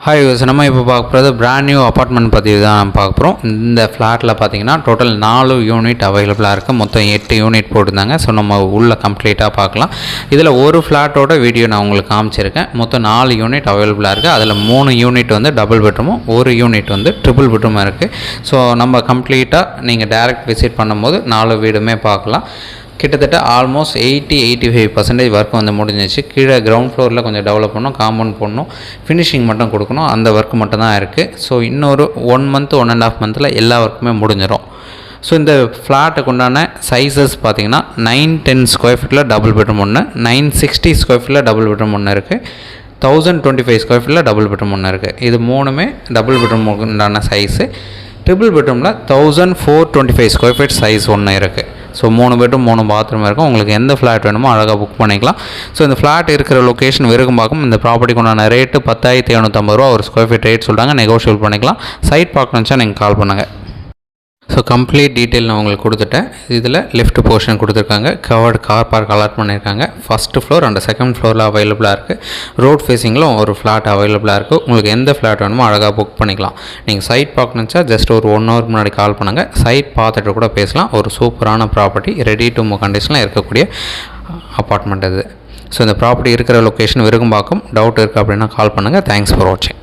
Hi நம்ம இப்போ பார்க்க போகிறது பிராண்ட் நியூ அப்பார்ட்மெண்ட் பற்றி தான் நம்ம பார்க்க போகிறோம். இந்த ஃப்ளாட்டில் பார்த்தீங்கன்னா டோட்டல் 4 யூனிட் அவைலபிளாக இருக்குது. மொத்தம் 8 யூனிட் போட்டிருந்தாங்க. ஸோ நம்ம உள்ளே கம்ப்ளீட்டாக பார்க்கலாம். இதில் ஒரு ஃப்ளாட்டோட வீடியோ நான் உங்களுக்கு காமிச்சிருக்கேன். மொத்தம் 4 யூனிட் அவைலபிளாக இருக்குது. அதில் 3 யூனிட் வந்து டபுள் பெட்ரூமும், ஒரு யூனிட் வந்து ட்ரிபிள் பெட்ரூமாக இருக்குது. ஸோ நம்ம கம்ப்ளீட்டாக நீங்கள் டைரக்ட் விசிட் பண்ணும்போது 4 வீடுமே பார்க்கலாம். கிட்டத்தட்ட ஆல்மோஸ்ட் 80-85% ஒர்க் வந்து முடிஞ்சிச்சு. கீழே கிரவுண்ட் ஃப்ளோரில் கொஞ்சம் டெவலப் பண்ணணும், காம்பவுண்ட் போடணும், ஃபினிஷிங் மட்டும் கொடுக்கணும். அந்த ஒர்க் மட்டும் தான் இருக்குது. ஸோ இன்னொரு 1 மந்த் 1.5 மந்தில் எல்லா ஒர்க்குமே முடிஞ்சிடும். ஸோ இந்த ஃப்ளாட்டுக்கு உண்டான சைஸஸ் பார்த்திங்கன்னா 910 ஸ்கொயர் ஃபீட்டில் டபுள் பெட்ரூம் ஒன்று, 960 ஸ்கொயர் ஃபீட்டில் டபுள் பெட்ரூம் ஒன்று இருக்குது, 1025 ஸ்கொயர் ஃபீட்டில் டபுள் பெட்ரூம் ஒன்று இருக்குது. இது மூணுமே டபுள் பெட்ரூம் உண்டான சைஸு. ட்ரிபிள் பெட்ரூமில் 1425 ஸ்கொயர் ஃபீட் சைஸ் ஒன்று இருக்குது. ஸோ 3 பெட்ரூம் 3 பாத்ரூம் இருக்கும். உங்களுக்கு எந்த ஃப்ளாட் வேணுமோ அழகாக புக் பண்ணிக்கலாம். ஸோ இந்த ஃப்ளாட் இருக்கிற லொக்கேஷன் விருகம்பாக்கம். இந்த ப்ராப்பர்ட்டிக்கு உண்டான ரேட்டு 10,750 ரூபா ஒரு ஸ்கொயர் ஃபீட் ரேட் சொல்கிறாங்க. நெகோஷியபிள் பண்ணிக்கலாம். சைட் பார்க்கணுச்சா நீங்கள் கால் பண்ணுங்கள். ஸோ கம்ப்ளீட் டீட்டெயில் நான் உங்களுக்கு கொடுத்துட்டேன். இதில் லெஃப்ட் போர்ஷன் கொடுத்துருக்காங்க. கவர்டு கார் பார்க் அலாட் பண்ணியிருக்காங்க. ஃபஸ்ட்டு ஃப்ளோர் அண்ட் செகண்ட் ஃப்ளோரில் அவைலபிளாக இருக்குது. ரோட் ஃபேஸிங்கில் ஒரு ஃப்ளாட் அவைலபிளாக இருக்குது. உங்களுக்கு எந்த ஃப்ளாட் வேணுமோ அழகாக புக் பண்ணிக்கலாம். நீங்கள் சைட் பார்க்கணுச்சா ஜஸ்ட் ஒரு 1 ஹவர் முன்னாடி கால் பண்ணுங்கள். சைட் பார்த்துட்டு கூட பேசலாம். ஒரு சூப்பரான ப்ராப்பர்ட்டி, ரெடி டு மூவ் கண்டிஷனில் இருக்கக்கூடிய அப்பார்ட்மெண்ட் இது. ஸோ இந்த ப்ராப்பர்ட்டி இருக்கிற லொக்கேஷன் விருகம்பாக்கம். டவுட் இருக்குது அப்படின்னா கால் பண்ணுங்கள். தேங்க்ஸ் ஃபார் வாட்சிங்.